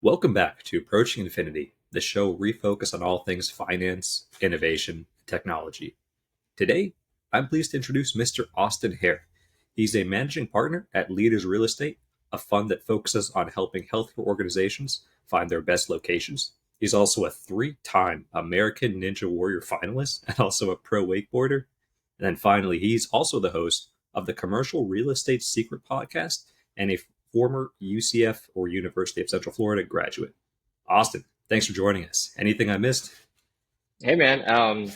Welcome back to Approaching Infinity, the show refocused on all things finance, innovation, and technology. Today, I'm pleased to introduce Mr. Austin Hare. He's a managing partner at Leaders Real Estate, a fund that focuses on helping healthcare organizations find their best locations. He's also a three-time American Ninja Warrior finalist and also a pro wakeboarder. And then finally, he's also the host of the Commercial Real Estate Secret podcast and a former UCF or University of Central Florida graduate. Austin, thanks for joining us. Anything I missed? Hey man,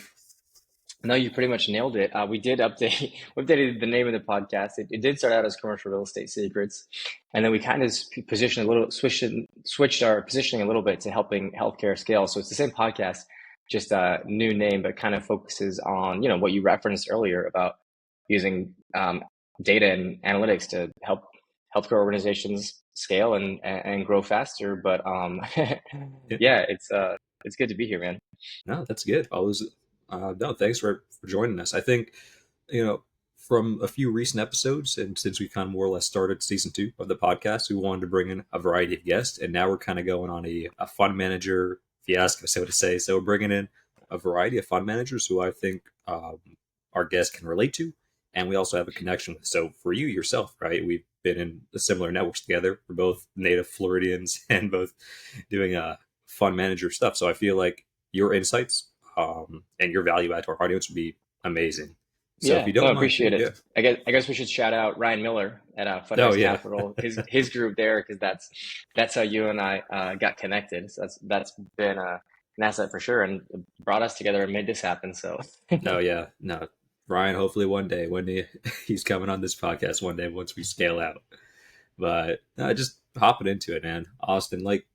no, you pretty much nailed it. We did update, we updated the name of the podcast. It did start out as Commercial Real Estate Secrets, and then we kind of positioned a little, switched our positioning a little bit to helping healthcare scale. So it's the same podcast, just a new name, but kind of focuses on what you referenced earlier about using data and analytics to help healthcare organizations scale and grow faster. But yeah, it's good to be here, man. No, that's good. Always, no, thanks for joining us. I think, from a few recent episodes, and since we kind of more or less started season 2 of the podcast, we wanted to bring in a variety of guests, and now we're kind of going on a fund manager fiasco, so to say. So we're bringing in a variety of fund managers who I think our guests can relate to, and we also have a connection with. So for you yourself, right, we've been in a similar networks together. We're both native Floridians and both doing fund manager stuff. So I feel like your insights and your value add to our audience would be amazing. So if Yeah, you no, I don't mind, appreciate yeah. it. I guess we should shout out Ryan Miller at Oh Fundraise yeah, Capital, his group there, because that's how you and I got connected. So that's been an asset for sure, and brought us together and made this happen. So no, yeah, no. Ryan, hopefully one day he's coming on this podcast one day once we scale out. But just hopping into it, man. Austin, like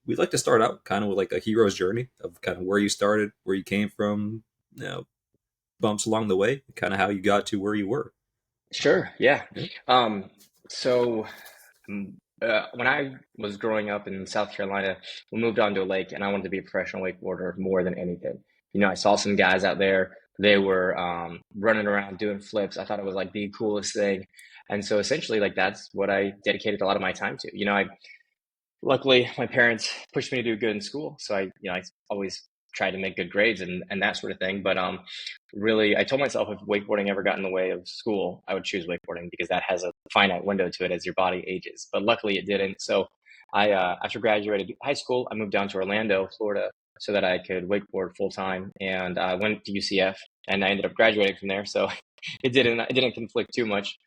we'd like to start out kind of with like a hero's journey of kind of where you started, where you came from, bumps along the way, kind of how you got to where you were. sure, yeah. Yeah. So when I was growing up in South Carolina, we moved onto a lake, and I wanted to be a professional wakeboarder more than anything. I saw some guys out there. They were running around doing flips. I thought it was like the coolest thing, and so essentially, like that's what I dedicated a lot of my time to. I luckily my parents pushed me to do good in school, so I always tried to make good grades and that sort of thing. But really, I told myself if wakeboarding ever got in the way of school, I would choose wakeboarding because that has a finite window to it as your body ages. But luckily, it didn't. So I after graduated high school, I moved down to Orlando, Florida, so that I could wakeboard full time, and I went to UCF, and I ended up graduating from there. So it didn't conflict too much.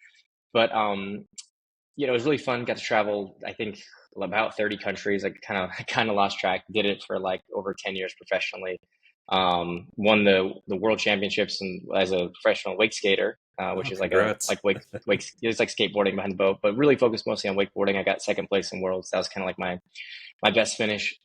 But it was really fun. Got to travel, I think, about 30 countries. I kind of lost track. Did it for like over 10 years professionally. Won the world championships and as a professional wake skater, Oh, which is like a congrats. like wake it's like skateboarding behind the boat, but really focused mostly on wakeboarding. I got second place in worlds. That was kind of like my best finish.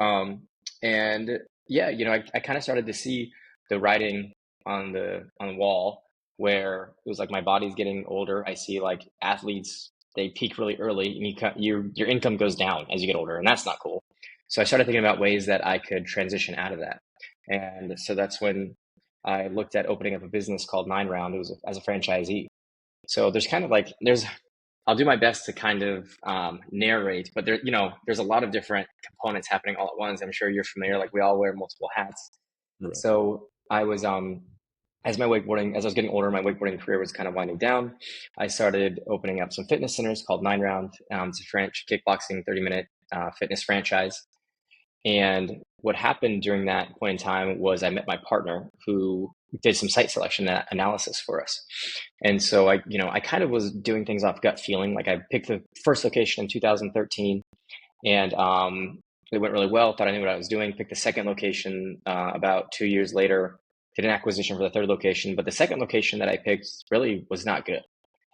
And yeah, I kind of started to see the writing on the wall, where it was like my body's getting older. I see like athletes, they peak really early, and your income goes down as you get older, and that's not cool. So I started thinking about ways that I could transition out of that, and so that's when I looked at opening up a business called Nine Round. It was as a franchisee. So there's kind of like there's I'll do my best to kind of narrate, but there's a lot of different components happening all at once. I'm sure you're familiar. Like we all wear multiple hats. Right. So I was as I was getting older, my wakeboarding career was kind of winding down. I started opening up some fitness centers called Nine Round. It's a French kickboxing 30-minute fitness franchise. And what happened during that point in time was I met my partner who did some site selection analysis for us. And so I kind of was doing things off gut feeling. Like I picked the first location in 2013, and it went really well. Thought I knew what I was doing. Picked the second location about 2 years later. Did an acquisition for the third location, but the second location that I picked really was not good.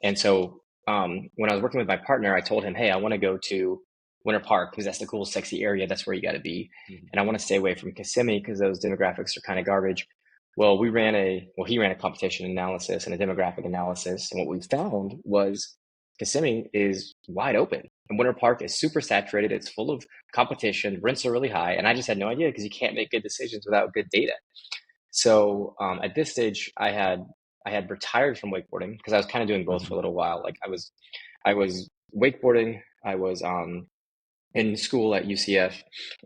And so when I was working with my partner, I told him, "Hey, I want to go to Winter Park because that's the cool, sexy area. That's where you got to be. Mhm. And I want to stay away from Kissimmee because those demographics are kind of garbage." Well, he ran a competition analysis and a demographic analysis. And what we found was Kissimmee is wide open and Winter Park is super saturated. It's full of competition. Rents are really high. And I just had no idea because you can't make good decisions without good data. So at this stage, I had retired from wakeboarding because I was kind of doing both for a Mhm. little while. Like I was wakeboarding. I was in school at UCF,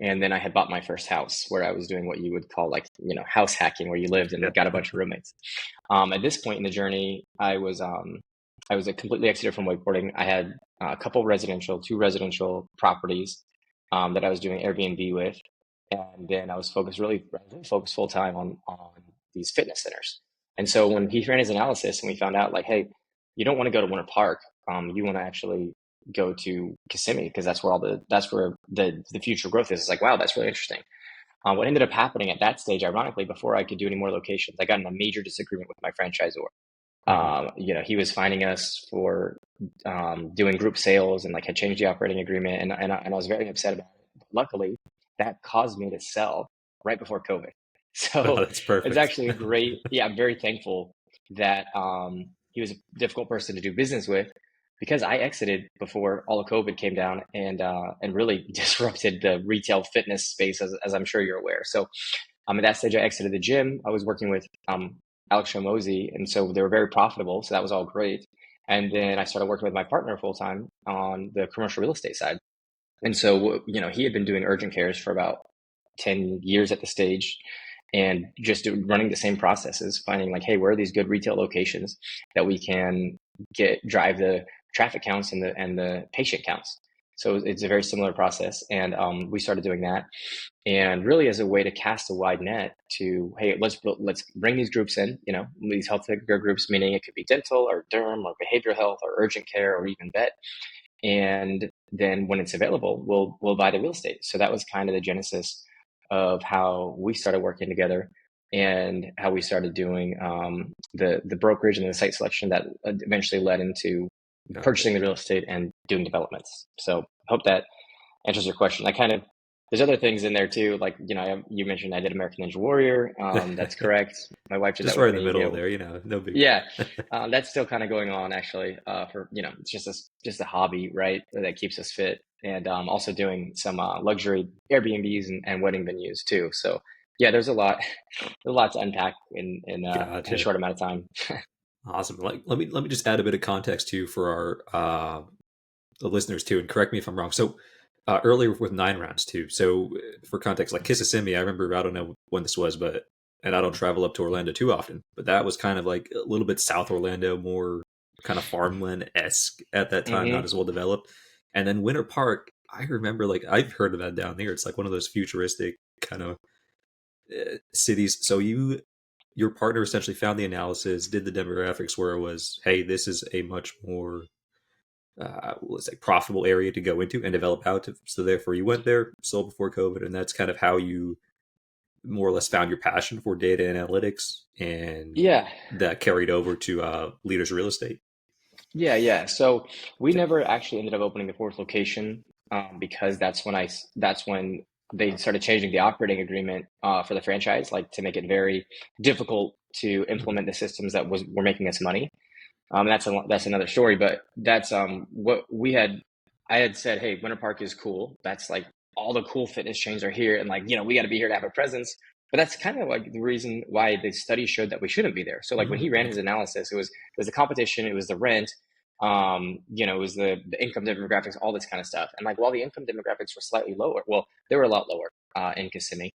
and then I had bought my first house where I was doing what you would call like, house hacking, where you lived Yeah. and got a bunch of roommates. At this point in the journey, I was completely exited from wakeboarding. I had two residential properties that I was doing Airbnb with, and then really focused full time on these fitness centers. And so when he ran his analysis and we found out like, hey, you don't want to go to Winter Park, you want to actually go to Kissimmee because that's where the future growth is. It's like, wow, that's really interesting. What ended up happening at that stage, ironically, before I could do any more locations, I got in a major disagreement with my franchisor. Hmm. He was finding us for doing group sales and like had changed the operating agreement, and I was very upset about it. But luckily, that caused me to sell right before COVID. Oh, So that's it's perfect. actually a great. Yeah, I'm very thankful that he was a difficult person to do business with because I exited before all of COVID came down and really disrupted the retail fitness space as I'm sure you're aware. So at that stage, I exited the gym. I was working with Alex Shomozy, and so they were very profitable. So that was all great. And then I started working with my partner full time on the commercial real estate side. And so, he had been doing urgent cares for about 10 years at the stage and just running the same processes, finding like, hey, where are these good retail locations that we can drive the traffic counts and the patient counts. So it's a very similar process. And we started doing that and really as a way to cast a wide net to, hey, let's bring these groups in, these healthcare groups, meaning it could be dental or derm or behavioral health or urgent care or even vet. And then when it's available, we'll buy the real estate. So that was kind of the genesis of how we started working together and how we started doing the brokerage and the site selection that eventually led into Gotcha. purchasing the real estate and doing developments. So I hope that answers your question. There's other things in there too. Like, you mentioned I did American Ninja Warrior. That's correct. My wife did that Just right with in the me. middle there, no big deal. Yeah, that's still kind of going on actually. For it's just a hobby, right? That keeps us fit, and also doing some luxury Airbnbs and wedding venues too. So yeah, there's a lot to unpack in a Gotcha. short amount of time. Awesome. Like, let me just add a bit of context too for our the listeners too, and correct me if I'm wrong. So earlier with 9 rounds too. So for context, like Kissimmee, I remember I don't know when this was, but and I don't travel up to Orlando too often, but that was kind of like a little bit South Orlando, more kind of farmland esque at that time, not Hmm. as well developed. And then Winter Park, I remember like I've heard of that down there. It's like one of those futuristic kind of cities. So your partner essentially found the analysis, did the demographics where it was, hey, this is a much more let's say profitable area to go into and develop out to. So therefore, you went there, sold before COVID, and that's kind of how you more or less found your passion for data analytics, and Yeah, that carried over to leaders real estate. yeah. So we Okay. never actually ended up opening the fourth location because that's when they started changing the operating agreement for the franchise, like to make it very difficult to Mhm. implement the systems that were making us money. That's another story, but that's what we had. I had said, hey, Winter Park is cool. That's like all the cool fitness chains are here, and like we got to be here to have a presence. But that's kind of like the reason why the study showed that we shouldn't be there. So like when he ran his Okay. analysis, it was the competition, it was the rent, it was the income demographics, all this kind of stuff. And like while the income demographics were slightly lower, well, they were a lot lower in Kissimmee.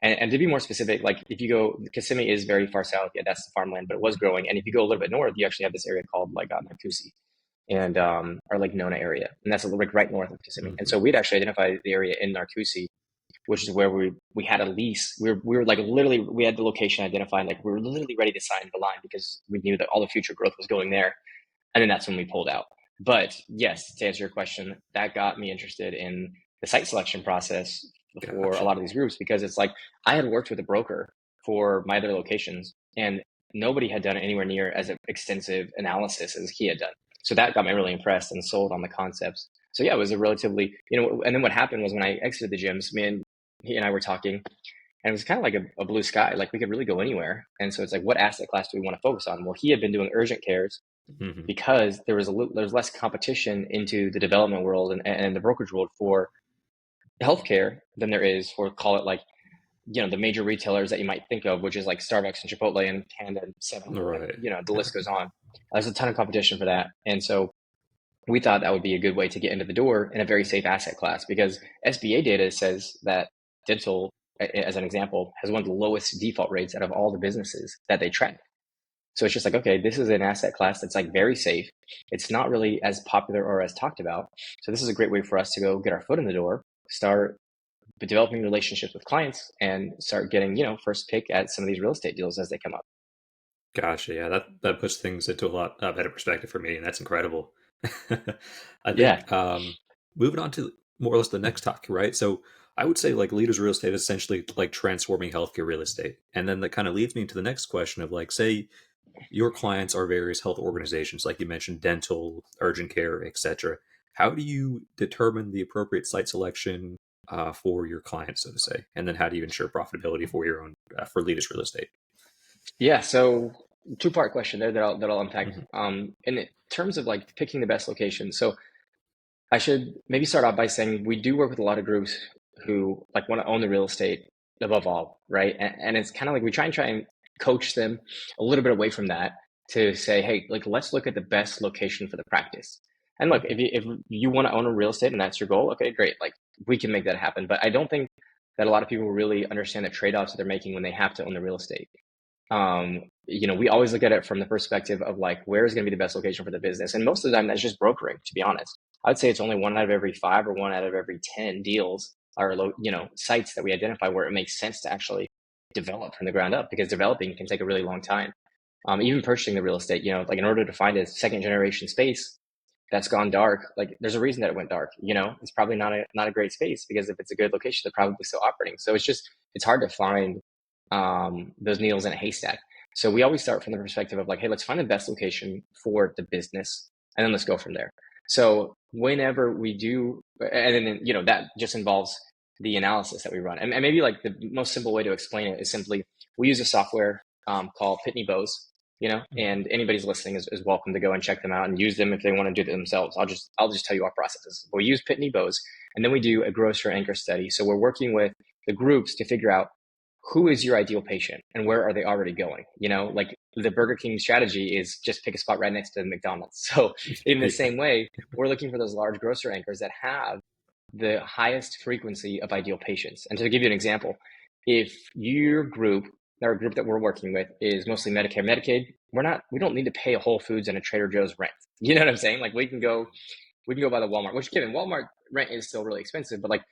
And to be more specific, like if you go, Kissimmee is very far south. Yeah, that's the farmland, but it was growing. And if you go a little bit north, you actually have this area called like Narcoossee and or like Nona area, and that's like right north of Kissimmee. And Hmm. so we'd actually identified the area in Narcoossee, which is where we had a lease. We were like literally we had the location identified, like we were literally ready to sign the line because we knew that all the future growth was going there. And then that's when we pulled out. But yes, to answer your question, that got me interested in the site selection process for a Gotcha. lot of these groups because it's like I had worked with a broker for my other locations and nobody had done anywhere near as extensive analysis as he had done. So that got me really impressed and sold on the concepts. So yeah, it was a relatively, and then what happened was when I exited the gyms, he and I were talking and it was kind of like a blue sky. Like we could really go anywhere. And so it's like, what asset class do we want to focus on? Well, he had been doing urgent cares Hmm. because there's less competition into the development world and the brokerage world for healthcare than there is for call it like the major retailers that you might think of, which is like Starbucks and Chipotle and Panda and 7-Eleven, Right. the list goes on. There's a ton of competition for that, and so we thought that would be a good way to get into the door in a very safe asset class, because SBA data says that dental, as an example, has one of the lowest default rates out of all the businesses that they track. So it's just like, okay, this is an asset class that's like very safe. It's not really as popular or as talked about. So this is a great way for us to go get our foot in the door, start developing relationships with clients, and start getting, first pick at some of these real estate deals as they come up. Gotcha. Yeah, that puts things into a lot better perspective for me, and that's incredible. I Yeah. think moving on to more or less the next topic, right? So I would say like leaders real estate is essentially like transforming healthcare real estate, and then that kind of leads me to the next question of like, say your clients are various health organizations, like you mentioned, dental, urgent care, etc. How do you determine the appropriate site selection for your clients, so to say, and then how do you ensure profitability for your own for leaders real estate? Yeah. So two-part question there that I'll unpack. Hmm. In terms of like picking the best location. So I should maybe start off by saying we do work with a lot of groups who like want to own the real estate above all, right? And it's kind of like we try and coach them a little bit away from that to say, hey, like let's look at the best location for the practice. And look, if you want to own a real estate and that's your goal, okay, great. Like we can make that happen. But I don't think that a lot of people really understand the trade-offs that they're making when they have to own the real estate. We always look at it from the perspective of like, where is going to be the best location for the business? And most of the time, that's just brokering, to be honest. I'd say it's only one out of every five or one out of every 10 deals are, sites that we identify where it makes sense to actually develop from the ground up, because developing can take a really long time. Even purchasing the real estate, like in order to find a second generation space that's gone dark, like there's a reason that it went dark. It's probably not a great space, because if it's a good location, they're probably still operating. So it's hard to find those needles in a haystack. So we always start from the perspective of like, hey, let's find the best location for the business, and then let's go from there. So whenever we do, and then that just involves the analysis that we run, and maybe like the most simple way to explain it is simply we use a software called Pitney Bowes. And anybody's listening is welcome to go and check them out and use them if they want to do it themselves. I'll just tell you our processes. We use Pitney Bowes, and then we do a grocer anchor study. So we're working with the groups to figure out who is your ideal patient and where are they already going. Like the Burger King strategy is just pick a spot right next to the McDonald's. So in the Yeah. same way, we're looking for those large grocer anchors that have the highest frequency of ideal patients. And to give you an example, if your group or a group that we're working with is mostly Medicare, Medicaid, we don't need to pay a Whole Foods and a Trader Joe's rent. You know what I'm saying? Like we can go by the Walmart, which given Walmart rent is still really expensive, but like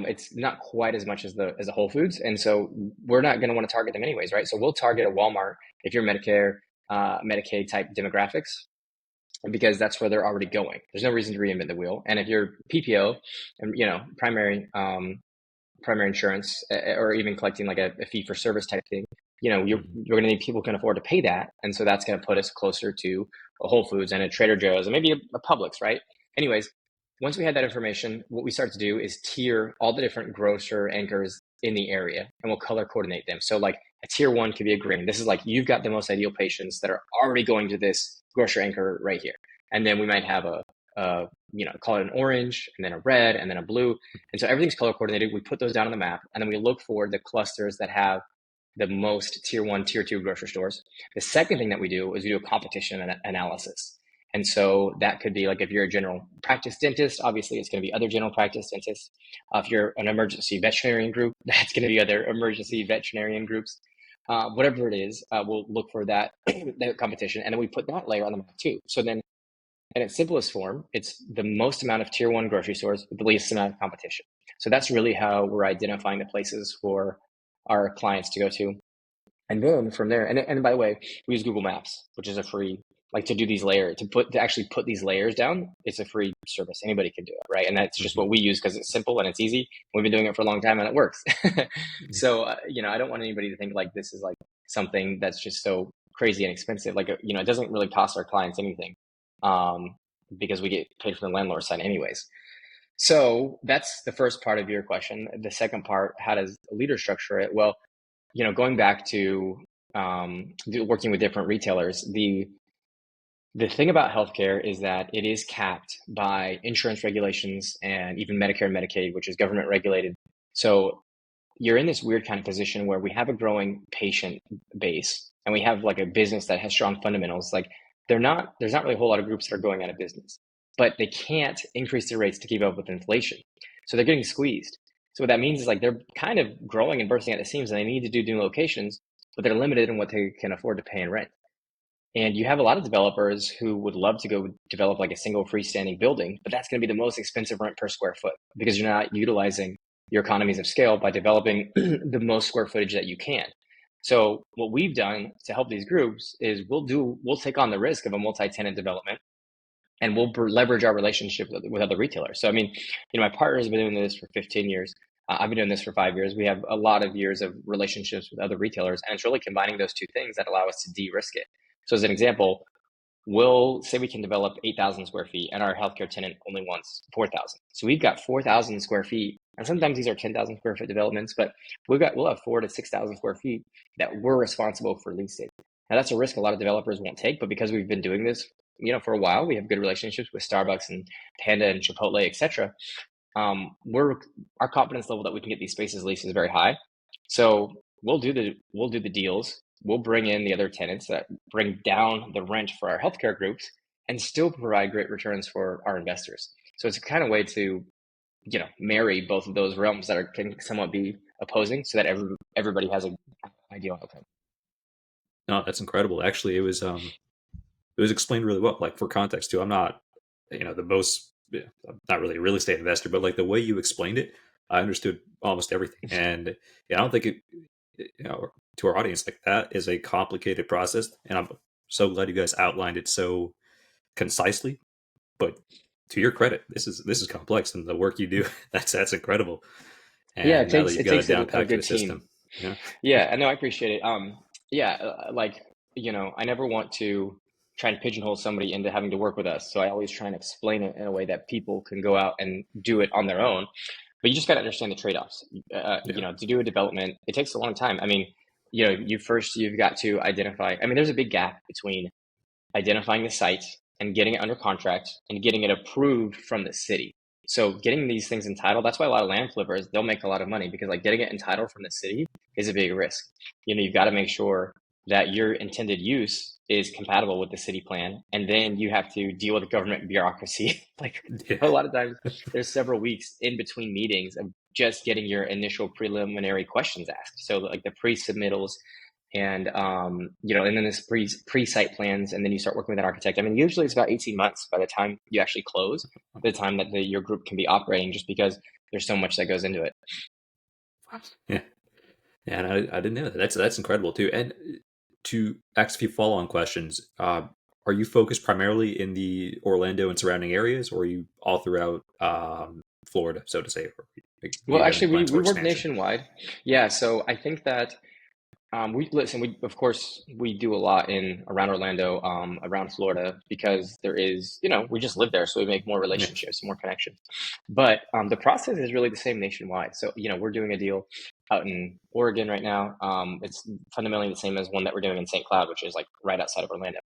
it's not quite as much as the Whole Foods, and so we're not going to want to target them anyways, right? So we'll target a Walmart if you're Medicare, Medicaid type demographics, because that's where they're already going. There's no reason to reinvent the wheel. And if you're PPO and primary insurance, or even collecting like a fee for service type thing, Mhm. you're going to need people who can afford to pay that, and so that's going to put us closer to a Whole Foods and a Trader Joe's and maybe a Publix, right? Anyways, once we had that information, what we start to do is tier all the different grocer anchors in the area, and we'll color coordinate them. So like a tier one could be a green. This is like you've got the most ideal patients that are already going to this grocer anchor right here, and then we might have call it an orange, and then a red, and then a blue, and so everything's color coordinated. We put those down on the map, and then we look for the clusters that have the most tier one, tier two grocery stores. The second thing that we do is we do a competition analysis. And so that could be like if you're a general practice dentist, obviously it's going to be other general practice dentists. If you're an emergency veterinarian group, that's going to be other emergency veterinarian groups. Whatever it is, we'll look for that competition, and then we put that layer on the map too. So then, in its simplest form, it's the most amount of tier one grocery stores with the least amount of competition. So that's really how we're identifying the places for our clients to go to. And then from there, and by the way, we use Google Maps, which is a free, like to do these layers, to actually put these layers down. It's a free service. Anybody can do it, right? And that's just Mhm. what we use because it's simple and it's easy. We've been doing it for a long time and it works. So, I don't want anybody to think like this is like something that's just so crazy and expensive. Like, it doesn't really cost our clients anything, um, because we get paid from the landlord side anyways. So that's the first part of your question. The second part, how does a leader structure it? Well, going back to working with different retailers, the thing about healthcare is that it is capped by insurance regulations and even Medicare and Medicaid, which is government regulated. So you're in this weird kind of position where we have a growing patient base and we have like a business that has strong fundamentals. Like there's not really a whole lot of groups that are going out of business. but they can't increase their rates to keep up with inflation. So they're getting squeezed. So what that means is like they're kind of growing and bursting at the seams, and they need to do new locations, but they're limited in what they can afford to pay in rent. And you have a lot of developers who would love to go develop like a single freestanding building, but that's going to be the most expensive rent per square foot because you're not utilizing your economies of scale by developing the most square footage that you can. So what we've done to help these groups is we'll take on the risk of a multi-tenant development, and we'll leverage our relationship with other retailers. So I mean, my partner has been doing this for 15 years. I've been doing this for 5 years. We have a lot of years of relationships with other retailers, and it's really combining those two things that allow us to de-risk it. So as an example, we'll say we can develop 8,000 square feet and our healthcare tenant only wants 4,000. So we've got 4,000 square feet, and sometimes these are 10,000 square foot developments, but we'll have 4 to 6,000 square feet that we're responsible for leasing. Now that's a risk a lot of developers won't take, but because we've been doing this, for a while, we have good relationships with Starbucks and Panda and Chipotle, etc. Our confidence level that we can get these spaces leased is very high. So we'll do the deals. We'll bring in the other tenants that bring down the rent for our healthcare groups and still provide great returns for our investors. So it's a kind of way to, marry both of those realms that can somewhat be opposing, so that everybody has an ideal outcome. No, that's incredible. Actually, it was explained really well. Like for context too, I'm not, the most, I'm not really a real estate investor, but like the way you explained it, I understood almost everything. And yeah, I don't think to our audience, like that is a complicated process. And I'm so glad you guys outlined it so concisely. But to your credit, this is complex, and the work you do, that's incredible. Yeah, And now that you've it got it takes down a packed to a good team. system, yeah, Yeah, I know, I appreciate it. Yeah, like, I never want to try and pigeonhole somebody into having to work with us. So I always try and explain it in a way that people can go out and do it on their own. But you just got to understand the trade-offs. yeah, To do a development, it takes a long time. I mean, you've got to identify. I mean, there's a big gap between identifying the site and getting it under contract and getting it approved from the city. So getting these things entitled, that's why a lot of land flippers, they'll make a lot of money, because like getting it entitled from the city is a big risk. You've got to make sure that your intended use is compatible with the city plan. And then you have to deal with the government bureaucracy. Like yeah. a lot of times there's several weeks in between meetings of just getting your initial preliminary questions asked. So like the pre-submittals, and and then this pre-site plans, and then you start working with an architect. I mean, usually it's about 18 months by the time you actually close, by the time that your group can be operating, just because there's so much that goes into it. Yeah. Yeah, and I didn't know that. That's incredible too. And to ask a few follow-on questions, are you focused primarily in the Orlando and surrounding areas, or are you all throughout Florida, so to say? Or do Well, you have any actually, plans for we work expansion? nationwide. Yeah, so I think that we of course we do a lot in around Orlando, around Florida, because there is, we just live there, so we make more Yeah. relationships, more connections. But the process is really the same nationwide. So we're doing a deal out in Oregon right now. It's fundamentally the same as one that we're doing in St. Cloud, which is like right outside of Orlando.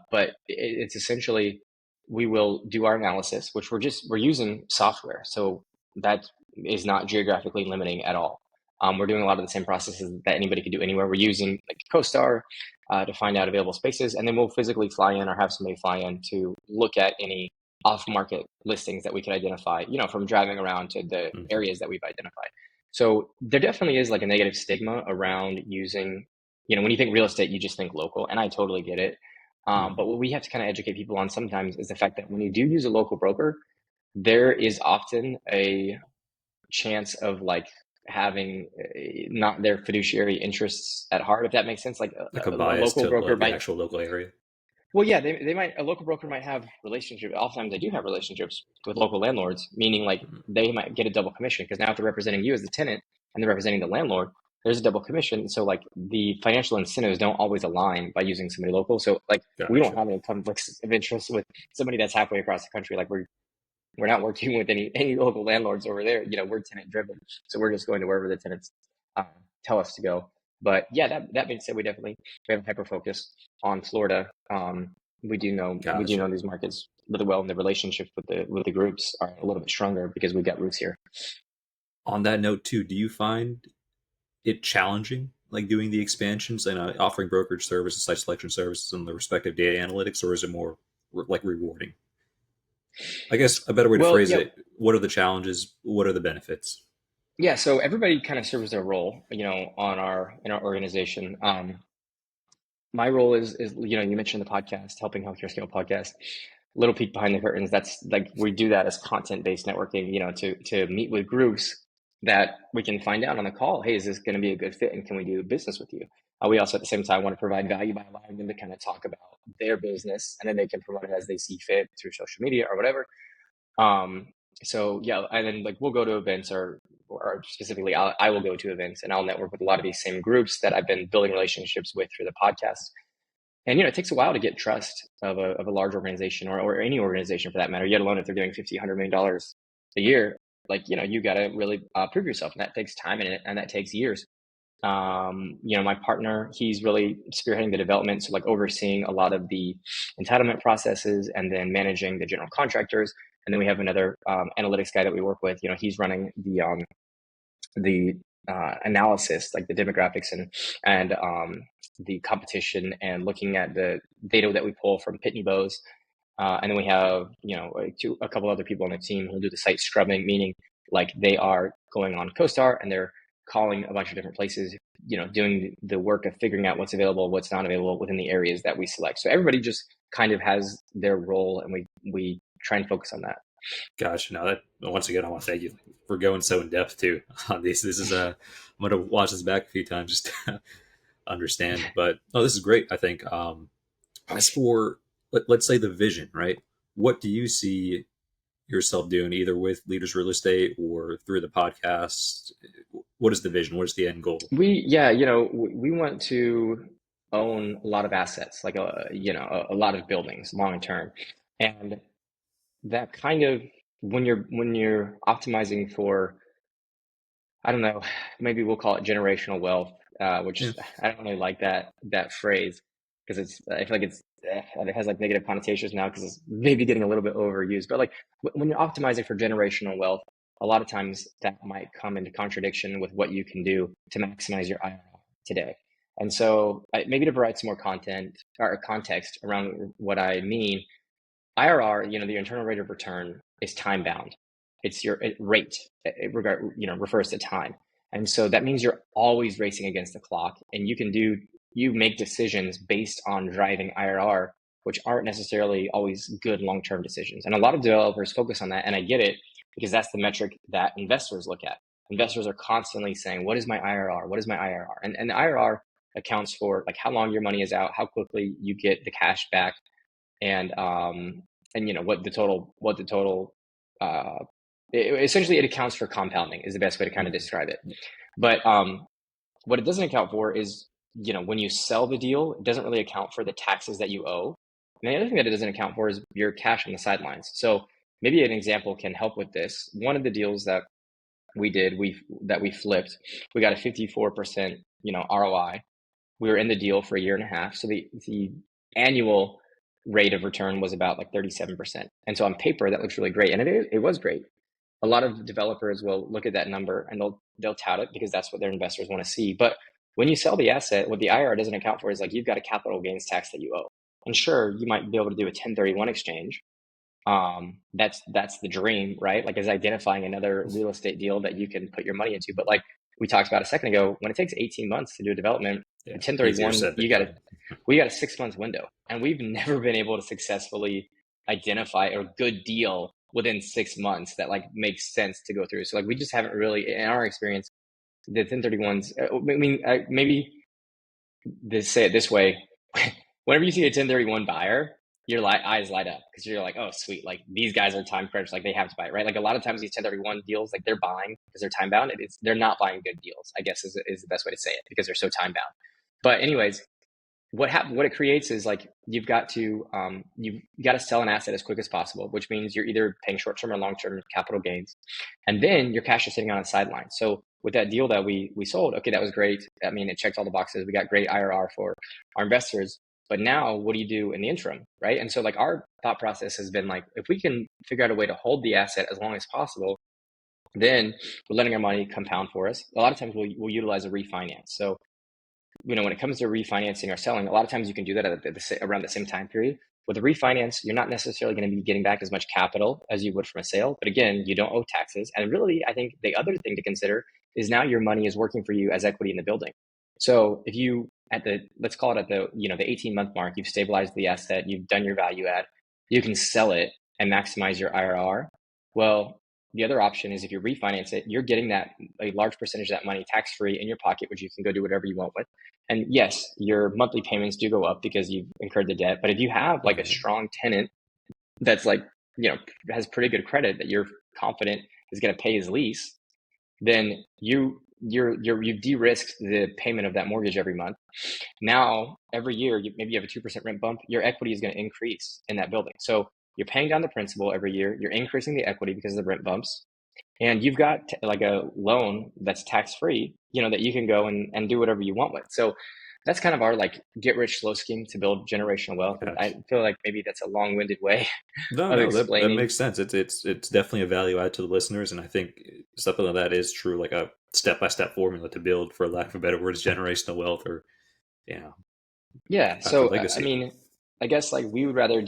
But it's essentially, we will do our analysis, which we're using software, so that is not geographically limiting at all. We're doing a lot of the same processes that anybody could do anywhere. We're using like CoStar to find out available spaces, and then we'll physically fly in or have somebody fly in to look at any off-market listings that we can identify, from driving around to the Mhm. areas that we've identified. So there definitely is like a negative stigma around using, when you think real estate, you just think local, and I totally get it. Mhm. But what we have to kind of educate people on sometimes is the fact that when you do use a local broker, there is often a chance of like having not their fiduciary interests at heart, if that makes sense. Like Like a a bias local to broker the might, actual local area. well, yeah, they might, a local broker might have relationships. Oftentimes they do have relationships with local landlords, meaning like Mhm. they might get a double commission, because now if they're representing you as the tenant and they're representing the landlord, there's a double commission. So like the financial incentives don't always align by using somebody local. So like we don't Gotcha. have any conflicts of interest with somebody that's halfway across the country. Like we're not working with any local landlords over there. We're tenant driven, so we're just going to wherever the tenants uh, tell us to go. But yeah, that being said, we have a hyper focus on Florida. We do know Gotcha. these markets really well, and the relationships with the groups are a little bit stronger because we've got roots here. On that note, too, do you find it challenging, like doing the expansions and offering brokerage services, site selection services, and the respective data analytics, or is it more like rewarding? I guess a better way to Well, phrase yeah, it: what are the challenges? What are the benefits? yeah. So everybody kind of serves their role, on in our organization. My role is you mentioned the podcast, helping healthcare scale podcast. Little peek behind the curtains. That's like we do that as content based networking. To meet with groups that we can find out on the call. Hey, is this going to be a good fit, and can we do business with you? We also at the same time want to provide value by allowing them to kind of talk about their business, and then they can promote it as they see fit through social media or whatever. Um, so yeah, and then like we'll go to events or specifically I will go to events and I'll network with a lot of these same groups that I've been building relationships with through the podcast. And it takes a while to get trust of a large organization or any organization for that matter, yet alone if they're doing 50, $100 million a year, like, you got to really prove yourself. And that takes time and that takes years. My partner, he's really spearheading the development. So like overseeing a lot of the entitlement processes and then managing the general contractors. And then we have another analytics guy that we work with. He's running the analysis, like the demographics and the competition, and looking at the data that we pull from Pitney Bowes. And then we have like a couple other people on the team who do the site scrubbing, meaning like they are going on CoStar and they're calling a bunch of different places, doing the work of figuring out what's available, what's not available within the areas that we select. So everybody just kind of has their role, and we try and focus on that. Gosh, no, that once again, I want to thank you for going so in depth too on this. This is I'm going to watch this back a few times just to understand. But oh, this is great. I think as for let's say the vision, right? What do you see yourself doing, either with Leaders Real Estate or through the podcast? What is the vision? What is the end goal? Yeah, we want to own a lot of assets, like a lot of buildings long term. And that kind of when you're optimizing for, I don't know, maybe we'll call it generational wealth, Yeah, which I don't really like that phrase because I feel like it has like negative connotations now because it's maybe getting a little bit overused. But like when you're optimizing for generational wealth, a lot of times that might come into contradiction with what you can do to maximize your IRR today. And so maybe to provide some more content or context around what I mean, IRR, the internal rate of return is time bound. It's your rate. Refers to time. And so that means you're always racing against the clock, and you make decisions based on driving IRR, which aren't necessarily always good long-term decisions. And a lot of developers focus on that. And I get it because that's the metric that investors look at. Investors are constantly saying, what is my IRR? What is my IRR? And the IRR accounts for like how long your money is out, how quickly you get the cash back, and what the total uh essentially it accounts for compounding is the best way to kind of describe it. But what it doesn't account for is when you sell the deal, it doesn't really account for the taxes that you owe. And the other thing that it doesn't account for is your cash on the sidelines. So maybe an example can help with this. One of the deals that we flipped, we got a 54% ROI. We were in the deal for a year and a half, so the annual rate of return was about like 37%. And so on paper, that looks really great, and it was great. A lot of developers will look at that number and they'll tout it because that's what their investors want to see. But when you sell the asset, what the IRR doesn't account for is like you've got a capital gains tax that you owe. And sure, you might be able to do a 1031 exchange. That's the dream, right? Like is identifying another real estate deal that you can put your money into. But like we talked about a second ago, when it takes 18 months to do a development, yeah, a easier 1031, said than done. we got a 6 month window, and we've never been able to successfully identify a good deal within 6 months that like makes sense to go through. So like we just haven't really, in our experience, the 1031s. I mean, maybe say it this way: whenever you see a 1031 buyer, your eyes light up because you're like, oh, sweet, like these guys are time crunch, like they have to buy it, right? Like a lot of times these 1031 deals, like they're buying because they're time bound. They're not buying good deals, I guess is the best way to say it because they're so time bound. But anyways, what it creates is like you've got to sell an asset as quick as possible, which means you're either paying short-term or long-term capital gains, and then your cash is sitting on the sideline. So with that deal that we sold, okay, that was great. I mean, it checked all the boxes. We got great IRR for our investors. But now what do you do in the interim, right? And so like our thought process has been like, if we can figure out a way to hold the asset as long as possible, then we're letting our money compound for us. A lot of times we'll utilize a refinance. So when it comes to refinancing or selling, a lot of times you can do that around the same time period. With a refinance, you're not necessarily going to be getting back as much capital as you would from a sale. But again, you don't owe taxes. And really, I think the other thing to consider is now your money is working for you as equity in the building. So if you at the let's call it at the the 18-month mark, you've stabilized the asset, you've done your value add, you can sell it and maximize your IRR. Well, the other option is if you refinance it, you're getting that a large percentage of that money tax free in your pocket, which you can go do whatever you want with. And yes, your monthly payments do go up because you've incurred the debt. But if you have like a Right. strong tenant that's like, has pretty good credit that you're confident is going to pay his lease, then you've de-risked the payment of that mortgage every month. Now, every year, maybe you have a 2% rent bump, your equity is going to increase in that building. So you're paying down the principal every year, you're increasing the equity because of the rent bumps, and you've got like a loan that's tax free, that you can go and do whatever you want with. So that's kind of our like get rich slow scheme to build generational wealth. And I Gotcha. feel like maybe that's a long winded way No, of no, that explaining. makes sense. It's definitely a value add to the listeners, and I think something like that is true, like a step by step formula to build, for lack of a better words, generational wealth, or you know, Yeah. pass of So, I legacy. mean, I guess like we'd rather have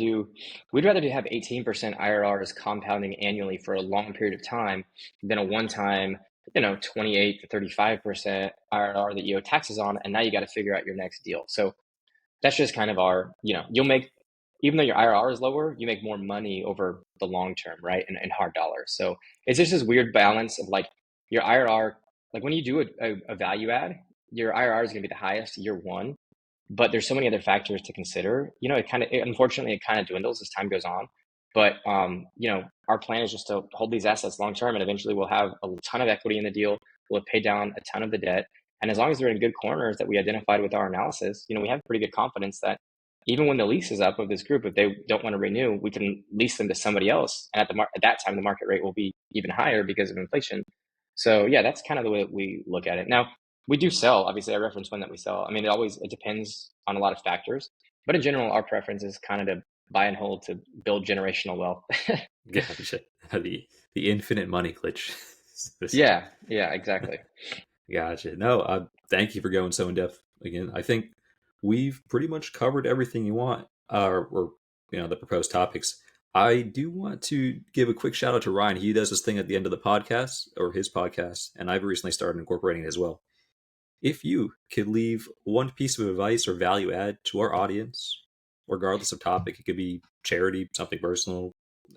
18% IRRs compounding annually for a long period of time than a one time, 28 to 35% IRR that you owe taxes on. And now you got to figure out your next deal. So that's just kind of our, you'll make, even though your IRR is lower, you make more money over the long term, right? And hard dollars. So it's just this weird balance of like your IRR, like when you do a value add, your IRR is going to be the highest year one, but there's so many other factors to consider. Unfortunately, it kind of dwindles as time goes on. But our plan is just to hold these assets long term, and eventually we'll have a ton of equity in the deal. We'll pay down a ton of the debt, and as long as they're in good corners that we identified with our analysis, we have pretty good confidence that even when the lease is up of this group, if they don't want to renew, we can lease them to somebody else, and at that time the market rate will be even higher because of inflation. So yeah, that's kind of the way that we look at it. Now, we do sell. Obviously, I referenced one that we sell. I mean, it depends on a lot of factors, but in general, our preference is kind of to buy and hold to build generational wealth. Gotcha. The infinite money glitch, so to say. Yeah, yeah, exactly. Gotcha. No, thank you for going so in depth again. I think we've pretty much covered everything you want, or the proposed topics. I do want to give a quick shout out to Ryan. He does this thing at the end of the podcast, or his podcast, and I've recently started incorporating it as well. If you could leave one piece of advice or value add to our audience, regardless of topic, it could be charity, something personal,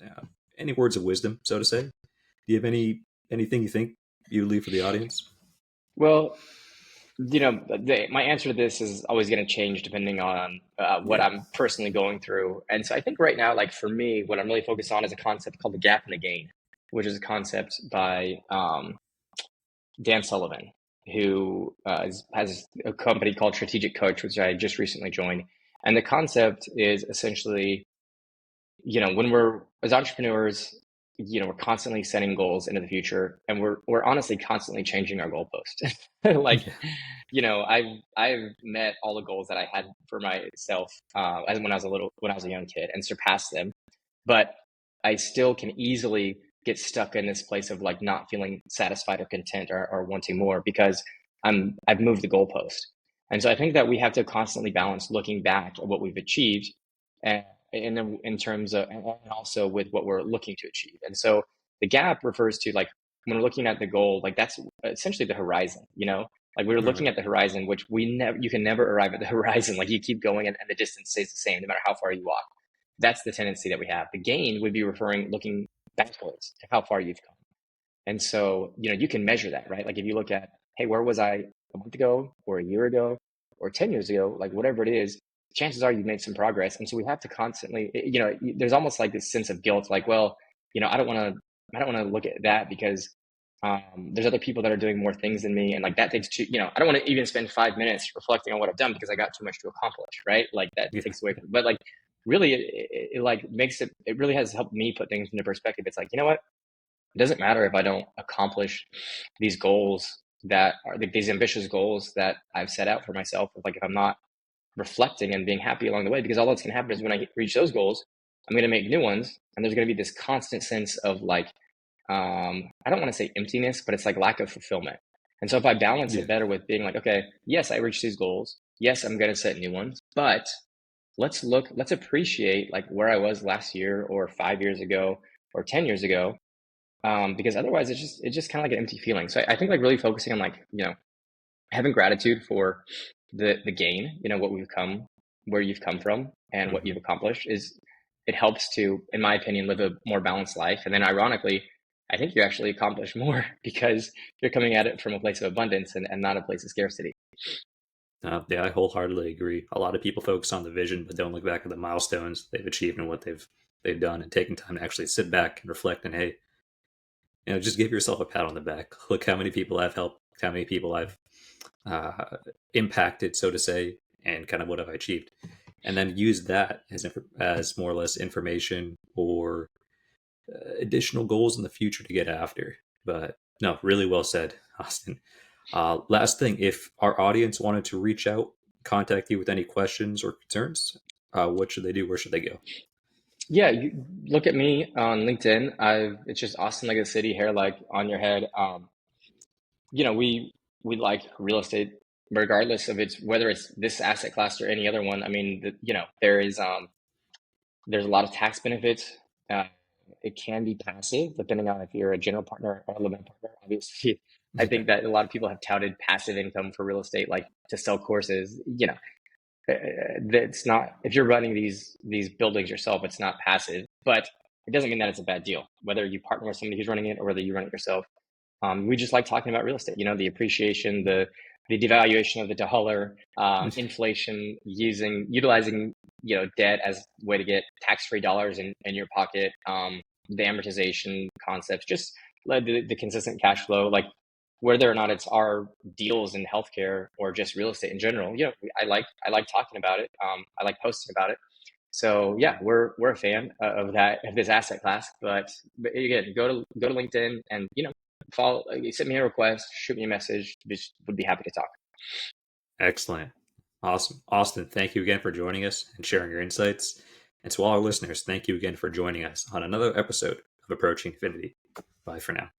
uh, any words of wisdom, so to say. Do you have anything you think you would leave for the audience? Well, my answer to this is always going to change depending on what Yeah. I'm personally going through. And so I think right now, like for me, what I'm really focused on is a concept called the gap and the gain, which is a concept by Dan Sullivan, who has a company called Strategic Coach, which I just recently joined. And the concept is essentially, when we're as entrepreneurs, we're constantly setting goals into the future, and we're honestly constantly changing our goalpost. Like, Yeah. I've met all the goals that I had for myself as when I was a young kid and surpassed them, but I still can easily get stuck in this place of like not feeling satisfied or content or wanting more because I've moved the goalpost. And so I think that we have to constantly balance looking back at what we've achieved and in terms of and also with what we're looking to achieve. And so the gap refers to like when we're looking at the goal, like that's essentially the horizon, like we were looking Right. at the horizon, which you can never arrive at the horizon. Like you keep going and the distance stays the same no matter how far you walk. That's the tendency that we have. The gain would be looking backwards to how far you've come. And so, you can measure that, right? Like if you look at, hey, where was I a month ago or a year ago or 10 years ago, like whatever it is, chances are you've made some progress. And so we have to constantly, there's almost like this sense of guilt, like, well, I don't want to look at that because there's other people that are doing more things than me. And like that takes I don't want to even spend 5 minutes reflecting on what I've done because I got too much to accomplish, right? Like that Yeah. takes away from, but like really it like it really has helped me put things into perspective. It's like, you know what? It doesn't matter if I don't accomplish these goals that are like these ambitious goals that I've set out for myself. Like if I'm not reflecting and being happy along the way, because all that's going to happen is when I reach those goals, I'm going to make new ones, and there's going to be this constant sense of like, I don't want to say emptiness, but it's like lack of fulfillment. And so if I balance it Yeah. better with being like, okay, yes, I reached these goals. Yes, I'm going to set new ones, but let's appreciate like where I was last year or 5 years ago or 10 years ago. Because otherwise it's just kind of like an empty feeling. So I think like really focusing on like, having gratitude for the gain, what we've come, where you've come from and what Hmm. you've accomplished is it helps to, in my opinion, live a more balanced life. And then ironically, I think you actually accomplish more because you're coming at it from a place of abundance and not a place of scarcity. Yeah, I wholeheartedly agree. A lot of people focus on the vision, but don't look back at the milestones they've achieved and what they've done, and taking time to actually sit back and reflect. And hey, just give yourself a pat on the back. Look how many people I've helped, how many people I've impacted, so to say, and kind of what I've achieved, and then use that as more or less information or additional goals in the future to get after. But no, really well said, Austin. Last thing, if our audience wanted to reach out, contact you with any questions or concerns, what should they do? Where should they go? Yeah, you look at me on LinkedIn. It's just Austin like a city, hair like on your head. We like real estate regardless of its whether it's this asset class or any other one. I mean, there's a lot of tax benefits. Uh, it can be passive depending on if you're a general partner or a limited partner. Obviously, I Yeah. think that a lot of people have touted passive income for real estate, like to sell courses. It's not if you're running these buildings yourself, it's not passive, but it doesn't mean that it's a bad deal. Whether you partner with somebody who's running it or whether you run it yourself, we just like talking about real estate. The appreciation, the devaluation of the dollar, inflation, utilizing debt as a way to get tax-free dollars in your pocket, the amortization concepts, just led to the consistent cash flow, like whether or not it's our deals in healthcare or just real estate in general. I like talking about it. I like posting about it. So yeah, we're a fan of this asset class. But again, go to LinkedIn and follow. Send me a request, shoot me a message. Just would be happy to talk. Excellent. Awesome. Austin, thank you again for joining us and sharing your insights. And to all our listeners, thank you again for joining us on another episode of Approaching Infinity. Bye for now.